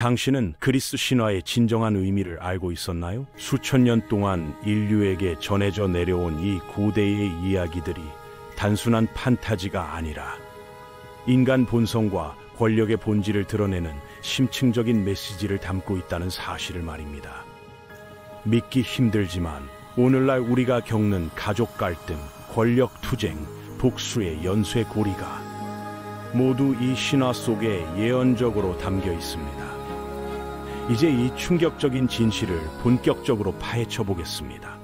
당신은 그리스 신화의 진정한 의미를 알고 있었나요? 수천 년 동안 인류에게 전해져 내려온 이 고대의 이야기들이 단순한 판타지가 아니라 인간 본성과 권력의 본질을 드러내는 심층적인 메시지를 담고 있다는 사실을 말입니다. 믿기 힘들지만 오늘날 우리가 겪는 가족 갈등, 권력 투쟁, 복수의 연쇄고리가 모두 이 신화 속에 예언적으로 담겨 있습니다. 이제 이 충격적인 진실을 본격적으로 파헤쳐 보겠습니다.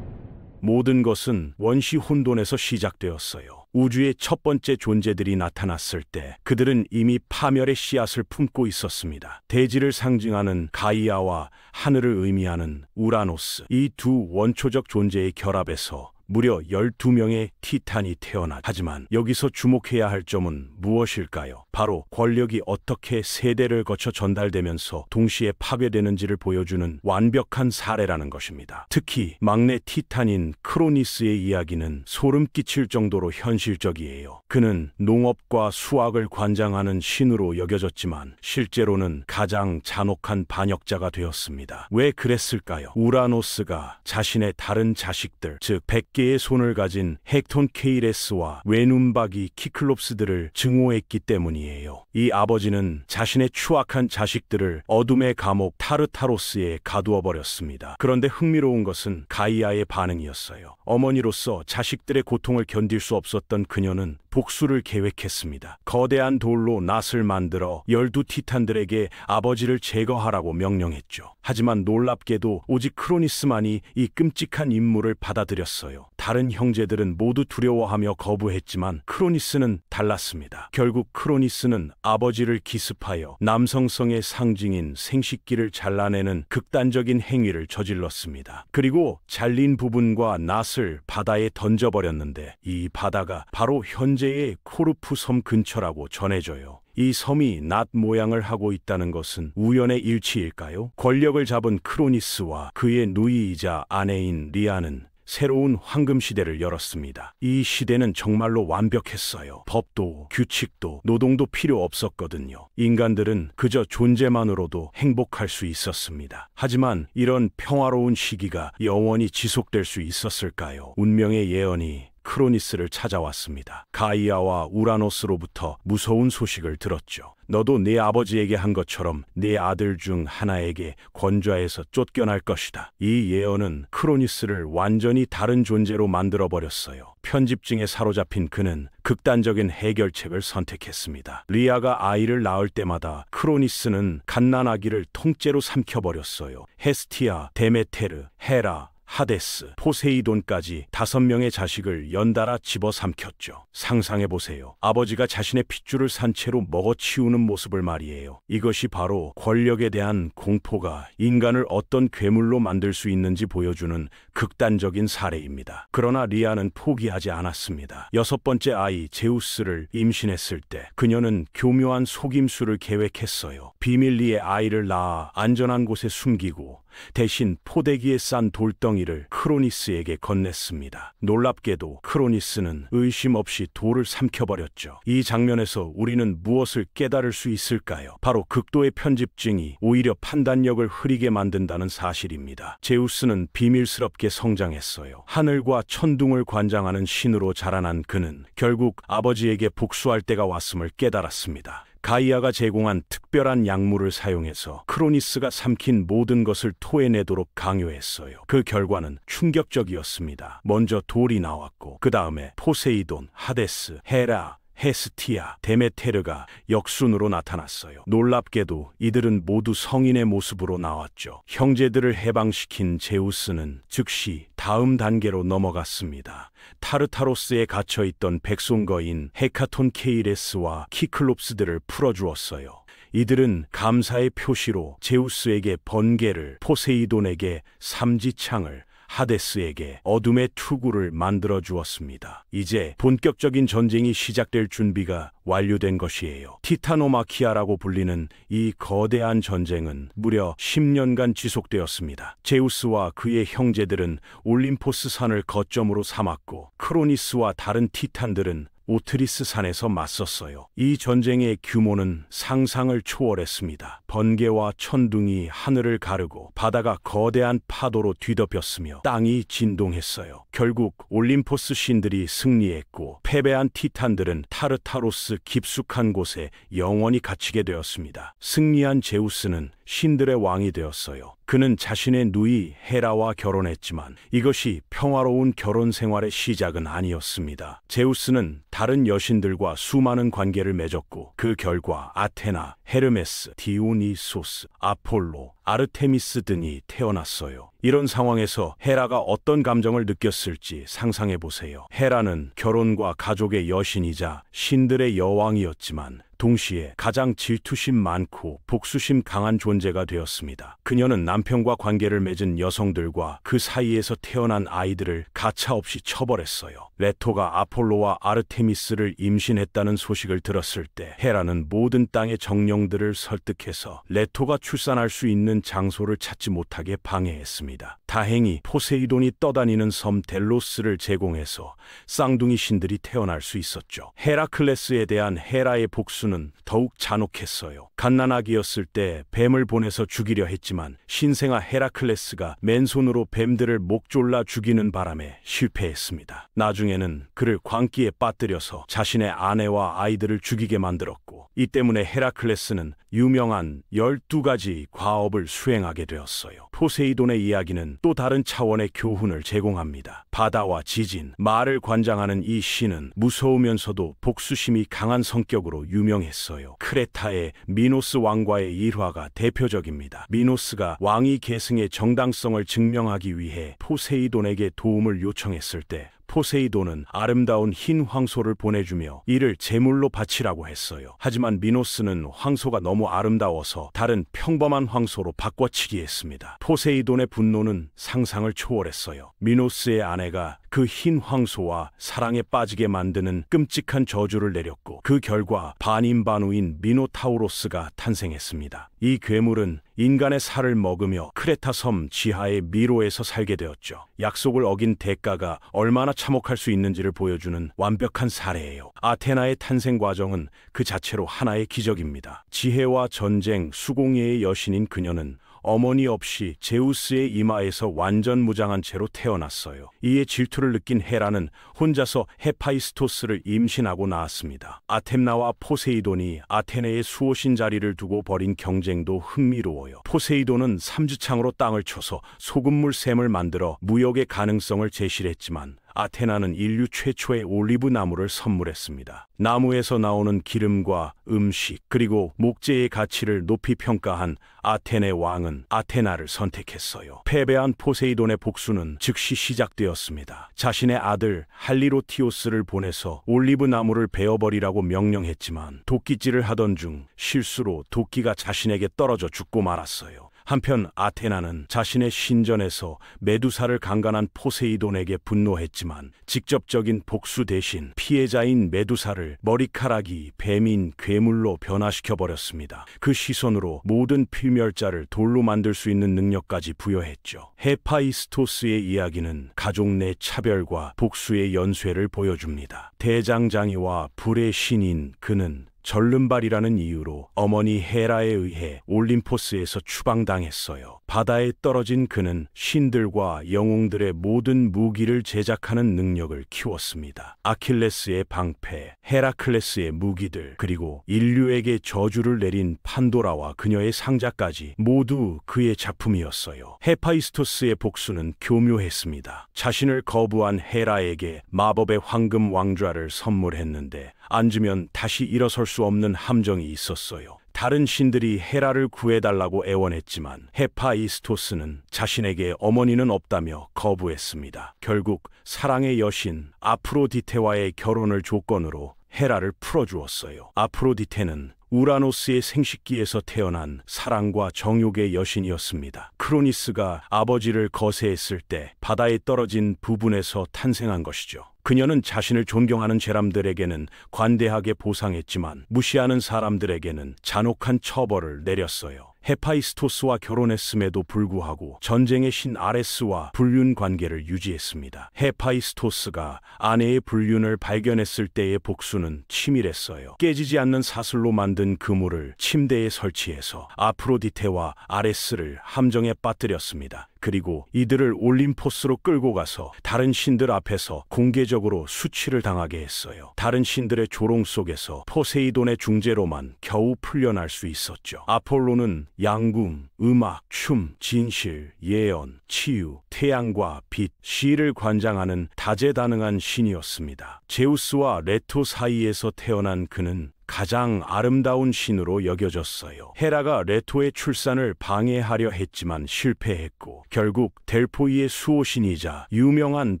모든 것은 원시 혼돈에서 시작되었어요. 우주의 첫 번째 존재들이 나타났을 때 그들은 이미 파멸의 씨앗을 품고 있었습니다. 대지를 상징하는 가이아와 하늘을 의미하는 우라노스, 이 두 원초적 존재의 결합에서 무려 12명의 티탄이 태어났. 하지만 여기서 주목해야 할 점은 무엇일까요? 바로 권력이 어떻게 세대를 거쳐 전달되면서 동시에 파괴되는지를 보여주는 완벽한 사례라는 것입니다. 특히 막내 티탄인 크로니스의 이야기는 소름 끼칠 정도로 현실적이에요. 그는 농업과 수학을 관장하는 신으로 여겨졌지만 실제로는 가장 잔혹한 반역자가 되었습니다. 왜 그랬을까요? 우라노스가 자신의 다른 자식들, 즉 100개의 손을 가진 헥톤 케이레스와 외눈박이 키클롭스들을 증오했기 때문이에요. 이 아버지는 자신의 추악한 자식들을 어둠의 감옥 타르타로스에 가두어 버렸습니다. 그런데 흥미로운 것은 가이아의 반응이었어요. 어머니로서 자식들의 고통을 견딜 수 없었던 그녀는 복수를 계획했습니다. 거대한 돌로 낫을 만들어 12티탄들에게 아버지를 제거하라고 명령했죠. 하지만 놀랍게도 오직 크로니스만이 이 끔찍한 임무를 받아들였어요. 다른 형제들은 모두 두려워하며 거부했지만 크로니스는 달랐습니다. 결국 크로니스는 아버지를 기습하여 남성성의 상징인 생식기를 잘라내는 극단적인 행위를 저질렀습니다. 그리고 잘린 부분과 낫을 바다에 던져버렸는데 이 바다가 바로 현재의 코르푸 섬 근처라고 전해져요. 이 섬이 낫 모양을 하고 있다는 것은 우연의 일치일까요? 권력을 잡은 크로니스와 그의 누이이자 아내인 리아는 새로운 황금시대를 열었습니다. 이 시대는 정말로 완벽했어요. 법도, 규칙도, 노동도 필요 없었거든요. 인간들은 그저 존재만으로도 행복할 수 있었습니다. 하지만 이런 평화로운 시기가 영원히 지속될 수 있었을까요? 운명의 예언이 크로니스를 찾아왔습니다. 가이아와 우라노스로부터 무서운 소식을 들었죠. 너도 네 아버지에게 한 것처럼 네 아들 중 하나에게 권좌에서 쫓겨날 것이다. 이 예언은 크로니스를 완전히 다른 존재로 만들어버렸어요. 편집증에 사로잡힌 그는 극단적인 해결책을 선택했습니다. 리아가 아이를 낳을 때마다 크로니스는 갓난아기를 통째로 삼켜버렸어요. 헤스티아, 데메테르, 헤라, 하데스, 포세이돈까지 5명의 자식을 연달아 집어삼켰죠. 상상해보세요. 아버지가 자신의 핏줄을 산채로 먹어치우는 모습을 말이에요. 이것이 바로 권력에 대한 공포가 인간을 어떤 괴물로 만들 수 있는지 보여주는 극단적인 사례입니다. 그러나 리아는 포기하지 않았습니다. 6번째 아이 제우스를 임신했을 때 그녀는 교묘한 속임수를 계획했어요. 비밀리에 아이를 낳아 안전한 곳에 숨기고 대신 포대기에 싼 돌덩이를 크로니스에게 건넸습니다. 놀랍게도 크로니스는 의심 없이 돌을 삼켜버렸죠. 이 장면에서 우리는 무엇을 깨달을 수 있을까요? 바로 극도의 편집증이 오히려 판단력을 흐리게 만든다는 사실입니다. 제우스는 비밀스럽게 성장했어요. 하늘과 천둥을 관장하는 신으로 자라난 그는 결국 아버지에게 복수할 때가 왔음을 깨달았습니다. 가이아가 제공한 특별한 약물을 사용해서 크로니스가 삼킨 모든 것을 토해내도록 강요했어요. 그 결과는 충격적이었습니다. 먼저 돌이 나왔고 그 다음에 포세이돈, 하데스, 헤라, 헤스티아, 데메테르가 역순으로 나타났어요. 놀랍게도 이들은 모두 성인의 모습으로 나왔죠. 형제들을 해방시킨 제우스는 즉시 다음 단계로 넘어갔습니다. 타르타로스에 갇혀있던 백송거인 헤카톤 케이레스와 키클롭스들을 풀어주었어요. 이들은 감사의 표시로 제우스에게 번개를, 포세이돈에게 삼지창을, 하데스에게 어둠의 투구를 만들어 주었습니다. 이제 본격적인 전쟁이 시작될 준비가 완료된 것이에요. 티타노마키아라고 불리는 이 거대한 전쟁은 무려 10년간 지속되었습니다. 제우스와 그의 형제들은 올림포스 산을 거점으로 삼았고 크로니스와 다른 티탄들은 오트리스 산에서 맞섰어요. 이 전쟁의 규모는 상상을 초월했습니다. 번개와 천둥이 하늘을 가르고 바다가 거대한 파도로 뒤덮였으며 땅이 진동했어요. 결국 올림포스 신들이 승리했고 패배한 티탄들은 타르타로스 깊숙한 곳에 영원히 갇히게 되었습니다. 승리한 제우스는 신들의 왕이 되었어요. 그는 자신의 누이 헤라와 결혼했지만 이것이 평화로운 결혼 생활의 시작은 아니었습니다. 제우스는 다른 여신들과 수많은 관계를 맺었고 그 결과 아테나, 헤르메스, 디오니소스, 아폴로, 아르테미스 등이 태어났어요. 이런 상황에서 헤라가 어떤 감정을 느꼈을지 상상해 보세요. 헤라는 결혼과 가족의 여신이자 신들의 여왕이었지만 동시에 가장 질투심 많고 복수심 강한 존재가 되었습니다. 그녀는 남편과 관계를 맺은 여성들과 그 사이에서 태어난 아이들을 가차없이 처벌했어요. 레토가 아폴로와 아르테미스를 임신했다는 소식을 들었을 때 헤라는 모든 땅의 정령들을 설득해서 레토가 출산할 수 있는 장소를 찾지 못하게 방해했습니다. 다행히 포세이돈이 떠다니는 섬 델로스를 제공해서 쌍둥이 신들이 태어날 수 있었죠. 헤라클레스에 대한 헤라의 복수는 더욱 잔혹했어요. 갓난아기였을 때 뱀을 보내서 죽이려 했지만 신생아 헤라클레스가 맨손으로 뱀들을 목졸라 죽이는 바람에 실패했습니다. 나중에는 그를 광기에 빠뜨려서 자신의 아내와 아이들을 죽이게 만들었고 이 때문에 헤라클레스는 유명한 12가지 과업을 수행하게 되었어요. 포세이돈의 이야기는 또 다른 차원의 교훈을 제공합니다. 바다와 지진, 말을 관장하는 이 신은 무서우면서도 복수심이 강한 성격으로 유명했어요. 크레타의 미노스 왕과의 일화가 대표적입니다. 미노스가 왕위 계승의 정당성을 증명하기 위해 포세이돈에게 도움을 요청했을 때 포세이돈은 아름다운 흰 황소를 보내주며 이를 제물로 바치라고 했어요. 하지만 미노스는 황소가 너무 아름다워서 다른 평범한 황소로 바꿔치기 했습니다. 포세이돈의 분노는 상상을 초월했어요. 미노스의 아내가 그 흰 황소와 사랑에 빠지게 만드는 끔찍한 저주를 내렸고 그 결과 반인반우인 미노타우로스가 탄생했습니다. 이 괴물은 인간의 살을 먹으며 크레타 섬 지하의 미로에서 살게 되었죠. 약속을 어긴 대가가 얼마나 참혹할 수 있는지를 보여주는 완벽한 사례예요. 아테나의 탄생 과정은 그 자체로 하나의 기적입니다. 지혜와 전쟁, 수공예의 여신인 그녀는 어머니 없이 제우스의 이마에서 완전 무장한 채로 태어났어요. 이에 질투를 느낀 헤라는 혼자서 헤파이스토스를 임신하고 낳았습니다. 아템나와 포세이돈이 아테네의 수호신 자리를 두고 벌인 경쟁도 흥미로워요. 포세이돈은 삼주창으로 땅을 쳐서 소금물 샘을 만들어 무역의 가능성을 제시했지만 아테나는 인류 최초의 올리브 나무를 선물했습니다. 나무에서 나오는 기름과 음식 그리고 목재의 가치를 높이 평가한 아테네 왕은 아테나를 선택했어요. 패배한 포세이돈의 복수는 즉시 시작되었습니다. 자신의 아들 할리로티오스를 보내서 올리브 나무를 베어버리라고 명령했지만 도끼질을 하던 중 실수로 도끼가 자신에게 떨어져 죽고 말았어요. 한편 아테나는 자신의 신전에서 메두사를 강간한 포세이돈에게 분노했지만 직접적인 복수 대신 피해자인 메두사를 머리카락이 뱀인 괴물로 변화시켜버렸습니다. 그 시선으로 모든 필멸자를 돌로 만들 수 있는 능력까지 부여했죠. 헤파이스토스의 이야기는 가족 내 차별과 복수의 연쇄를 보여줍니다. 대장장이와 불의 신인 그는 절름발이라는 이유로 어머니 헤라에 의해 올림포스에서 추방당했어요. 바다에 떨어진 그는 신들과 영웅들의 모든 무기를 제작하는 능력을 키웠습니다. 아킬레스의 방패, 헤라클레스의 무기들, 그리고 인류에게 저주를 내린 판도라와 그녀의 상자까지 모두 그의 작품이었어요. 헤파이스토스의 복수는 교묘했습니다. 자신을 거부한 헤라에게 마법의 황금 왕좌를 선물했는데 앉으면 다시 일어설 수 없는 함정이 있었어요. 다른 신들이 헤라를 구해달라고 애원했지만 헤파이스토스는 자신에게 어머니는 없다며 거부했습니다. 결국 사랑의 여신 아프로디테와의 결혼을 조건으로 헤라를 풀어주었어요. 아프로디테는 우라노스의 생식기에서 태어난 사랑과 정욕의 여신이었습니다. 크로니스가 아버지를 거세했을 때 바다에 떨어진 부분에서 탄생한 것이죠. 그녀는 자신을 존경하는 제람들에게는 관대하게 보상했지만 무시하는 사람들에게는 잔혹한 처벌을 내렸어요. 헤파이스토스와 결혼했음에도 불구하고 전쟁의 신 아레스와 불륜 관계를 유지했습니다. 헤파이스토스가 아내의 불륜을 발견했을 때의 복수는 치밀했어요. 깨지지 않는 사슬로 만든 그물을 침대에 설치해서 아프로디테와 아레스를 함정에 빠뜨렸습니다. 그리고 이들을 올림포스로 끌고 가서 다른 신들 앞에서 공개적으로 수치를 당하게 했어요. 다른 신들의 조롱 속에서 포세이돈의 중재로만 겨우 풀려날 수 있었죠. 아폴로는 양궁, 음악, 춤, 진실, 예언, 치유, 태양과 빛, 시를 관장하는 다재다능한 신이었습니다. 제우스와 레토 사이에서 태어난 그는 가장 아름다운 신으로 여겨졌어요. 헤라가 레토의 출산을 방해하려 했지만 실패했고 결국 델포이의 수호신이자 유명한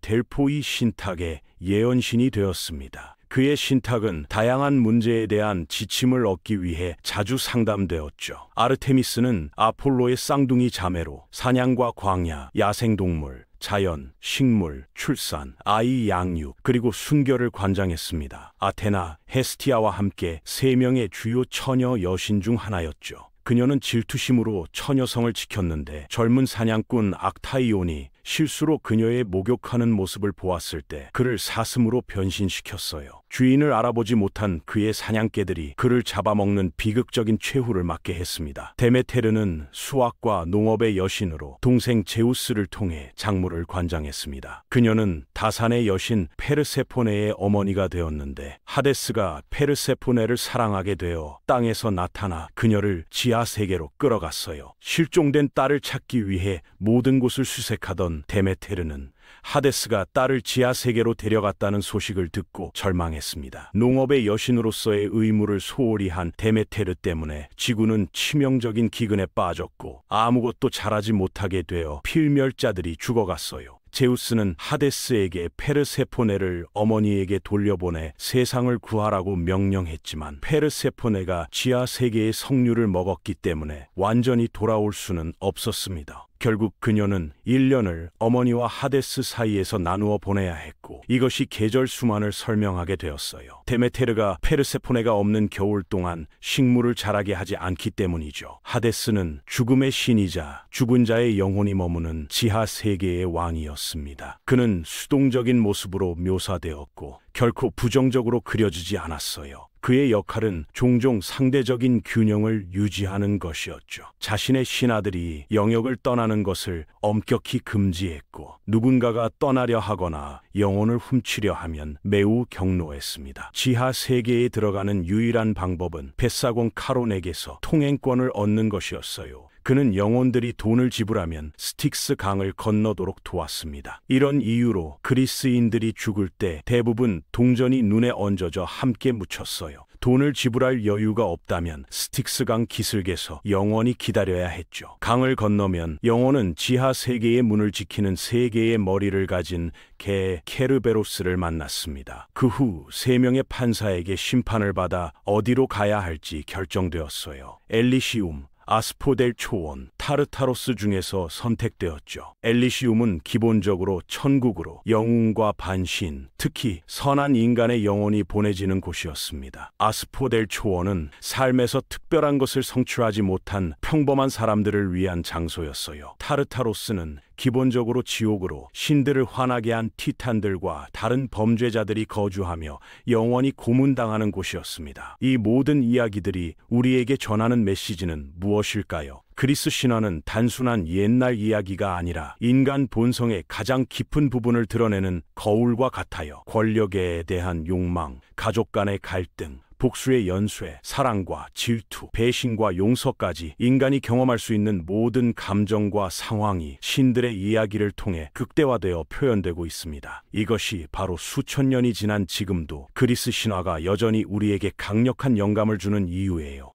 델포이 신탁의 예언신이 되었습니다. 그의 신탁은 다양한 문제에 대한 지침을 얻기 위해 자주 상담되었죠. 아르테미스는 아폴로의 쌍둥이 자매로 사냥과 광야, 야생동물, 자연, 식물, 출산, 아이 양육, 그리고 순결을 관장했습니다. 아테나, 헤스티아와 함께 3명의 주요 처녀 여신 중 하나였죠. 그녀는 질투심으로 처녀성을 지켰는데 젊은 사냥꾼 악타이온이 실수로 그녀의 목욕하는 모습을 보았을 때 그를 사슴으로 변신시켰어요. 주인을 알아보지 못한 그의 사냥개들이 그를 잡아먹는 비극적인 최후를 맞게 했습니다. 데메테르는 수학과 농업의 여신으로 동생 제우스를 통해 작물을 관장했습니다. 그녀는 다산의 여신 페르세포네의 어머니가 되었는데 하데스가 페르세포네를 사랑하게 되어 땅에서 나타나 그녀를 지하 세계로 끌어갔어요. 실종된 딸을 찾기 위해 모든 곳을 수색하던 데메테르는 하데스가 딸을 지하 세계로 데려갔다는 소식을 듣고 절망했습니다. 농업의 여신으로서의 의무를 소홀히 한 데메테르 때문에 지구는 치명적인 기근에 빠졌고 아무것도 자라지 못하게 되어 필멸자들이 죽어갔어요. 제우스는 하데스에게 페르세포네를 어머니에게 돌려보내 세상을 구하라고 명령했지만 페르세포네가 지하 세계의 석류를 먹었기 때문에 완전히 돌아올 수는 없었습니다. 결국 그녀는 1년을 어머니와 하데스 사이에서 나누어 보내야 했고 이것이 계절 수만을 설명하게 되었어요. 데메테르가 페르세포네가 없는 겨울 동안 식물을 자라게 하지 않기 때문이죠. 하데스는 죽음의 신이자 죽은 자의 영혼이 머무는 지하 세계의 왕이었습니다. 그는 수동적인 모습으로 묘사되었고 결코 부정적으로 그려지지 않았어요. 그의 역할은 종종 상대적인 균형을 유지하는 것이었죠. 자신의 신하들이 영역을 떠나는 것을 엄격히 금지했고 누군가가 떠나려 하거나 영혼을 훔치려 하면 매우 경로했습니다. 지하 세계에 들어가는 유일한 방법은 벳사공 카론에게서 통행권을 얻는 것이었어요. 그는 영혼들이 돈을 지불하면 스틱스 강을 건너도록 도왔습니다. 이런 이유로 그리스인들이 죽을 때 대부분 동전이 눈에 얹어져 함께 묻혔어요. 돈을 지불할 여유가 없다면 스틱스 강 기슭에서 영원히 기다려야 했죠. 강을 건너면 영혼은 지하 세계의 문을 지키는 3개의 머리를 가진 개 케르베로스를 만났습니다. 그 후 3명의 판사에게 심판을 받아 어디로 가야 할지 결정되었어요. 엘리시움, 아스포델 초원, 타르타로스 중에서 선택되었죠. 엘리시움은 기본적으로 천국으로 영웅과 반신, 특히 선한 인간의 영혼이 보내지는 곳이었습니다. 아스포델 초원은 삶에서 특별한 것을 성취하지 못한 평범한 사람들을 위한 장소였어요. 타르타로스는 기본적으로 지옥으로 신들을 화나게 한 티탄들과 다른 범죄자들이 거주하며 영원히 고문당하는 곳이었습니다. 이 모든 이야기들이 우리에게 전하는 메시지는 무엇일까요? 그리스 신화는 단순한 옛날 이야기가 아니라 인간 본성의 가장 깊은 부분을 드러내는 거울과 같아요. 권력에 대한 욕망, 가족 간의 갈등, 복수의 연쇄, 사랑과 질투, 배신과 용서까지 인간이 경험할 수 있는 모든 감정과 상황이 신들의 이야기를 통해 극대화되어 표현되고 있습니다. 이것이 바로 수천 년이 지난 지금도 그리스 신화가 여전히 우리에게 강력한 영감을 주는 이유예요.